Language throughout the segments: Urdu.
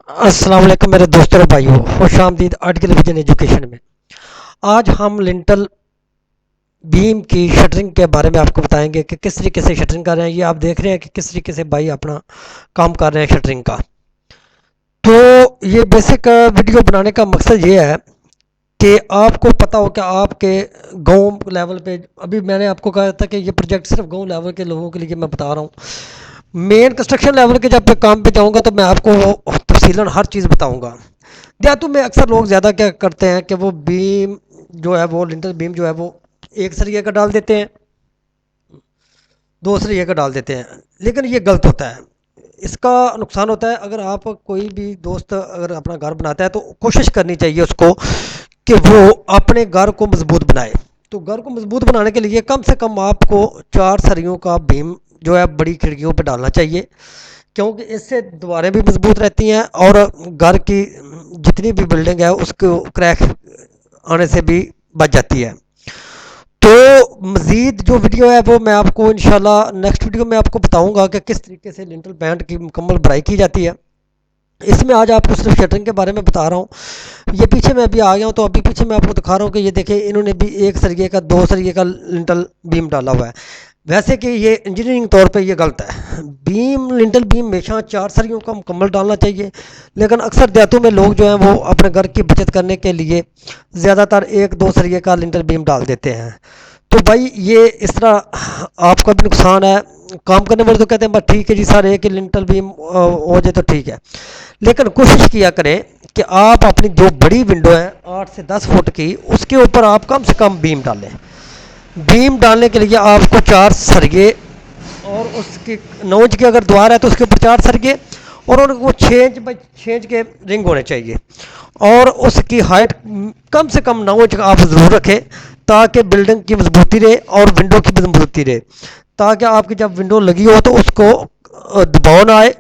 السلام علیکم میرے دوستوں اور بھائیوں، خوش آمدید آرٹیکل ویژن ایجوکیشن میں۔ آج ہم لنٹل بیم کی شٹرنگ کے بارے میں آپ کو بتائیں گے کہ کس طریقے سے شٹرنگ کر رہے ہیں۔ یہ آپ دیکھ رہے ہیں کہ کس طریقے سے بھائی اپنا کام کر رہے ہیں شٹرنگ کا۔ تو یہ بیسک ویڈیو بنانے کا مقصد یہ ہے کہ آپ کو پتہ ہو کہ آپ کے گاؤں لیول پہ، ابھی میں نے آپ کو کہا تھا کہ یہ پروجیکٹ صرف گاؤں لیول کے لوگوں کے لیے میں بتا رہا ہوں۔ مین کنسٹرکشن لیول کے جب کام پہ جاؤں گا تو میں آپ کو تفصیلاً ہر چیز بتاؤں گا۔ دیہاتوں میں اکثر لوگ زیادہ کیا کرتے ہیں کہ وہ بیم جو ہے وہ لنٹل بیم جو ہے وہ ایک سریے کا ڈال دیتے ہیں، دو سریے کا ڈال دیتے ہیں، لیکن یہ غلط ہوتا ہے۔ اس کا نقصان ہوتا ہے۔ اگر آپ کوئی بھی دوست اگر اپنا گھر بناتا ہے تو کوشش کرنی چاہیے اس کو کہ وہ اپنے گھر کو مضبوط بنائے۔ تو گھر کو مضبوط بنانے کے لیے کم سے کم آپ کو 4 سریوں کا بیم جو ہے بڑی کھڑکیوں پہ ڈالنا چاہیے، کیونکہ اس سے دیواریں بھی مضبوط رہتی ہیں اور گھر کی جتنی بھی بلڈنگ ہے اس کو کریک آنے سے بھی بچ جاتی ہے۔ تو مزید جو ویڈیو ہے وہ میں آپ کو انشاءاللہ نیکسٹ ویڈیو میں آپ کو بتاؤں گا کہ کس طریقے سے لنٹل بینڈ کی مکمل بڑھائی کی جاتی ہے۔ اس میں آج آپ کو صرف شٹرنگ کے بارے میں بتا رہا ہوں۔ یہ پیچھے میں ابھی آ گیا ہوں تو ابھی پیچھے میں آپ کو دکھا رہا ہوں کہ یہ دیکھیں انہوں نے بھی ایک سریے کا دو سریے کا لنٹل بیم ڈالا ہوا ہے۔ ویسے کہ یہ انجینئرنگ طور پہ یہ غلط ہے۔ بیم لنٹل بیم ہمیشہ 4 سریوں کا مکمل ڈالنا چاہیے، لیکن اکثر دیہاتوں میں لوگ جو ہیں وہ اپنے گھر کی بچت کرنے کے لیے زیادہ تر ایک دو سریے کا لنٹل بیم ڈال دیتے ہیں۔ تو بھائی یہ اس طرح آپ کا بھی نقصان ہے۔ کام کرنے والے تو کہتے ہیں بس ٹھیک ہے جی سر ایک لنٹل بیم ہو جائے تو ٹھیک ہے، لیکن کوشش کیا کریں کہ آپ اپنی جو بڑی ونڈو ہے 8 سے 10 فٹ کی، اس کے اوپر آپ کم سے کم بیم ڈالیں۔ بیم ڈالنے کے لیے آپ کو 4 سریے اور اس کی 9 انچ کی اگر دیوار ہے تو اس کے اوپر 4 سریے اور ان کو 6 انچ کے رنگ ہونے چاہیے، اور اس کی ہائٹ کم سے کم 9 انچ کا آپ ضرور رکھیں تاکہ بلڈنگ کی مضبوطی رہے اور ونڈو کی بھی مضبوطی رہے، تاکہ آپ کی جب ونڈو لگی ہو تو اس کو دباؤ نہ آئے۔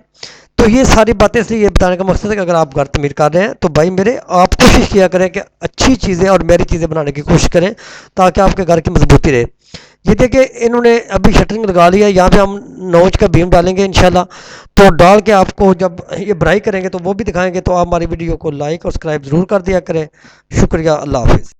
تو یہ ساری باتیں سے یہ بتانے کا مقصد ہے کہ اگر آپ گھر تعمیر کر رہے ہیں تو بھائی میرے آپ کوشش کیا کریں کہ اچھی چیزیں اور میری چیزیں بنانے کی کوشش کریں تاکہ آپ کے گھر کی مضبوطی رہے۔ یہ دیکھیں انہوں نے ابھی شٹرنگ لگا لیا ہے، یہاں پہ ہم 9 انچ کا بیم ڈالیں گے انشاءاللہ۔ تو ڈال کے آپ کو جب یہ برائی کریں گے تو وہ بھی دکھائیں گے، تو آپ ہماری ویڈیو کو لائک اور سبسکرائب ضرور کر دیا کریں۔ شکریہ، اللہ حافظ۔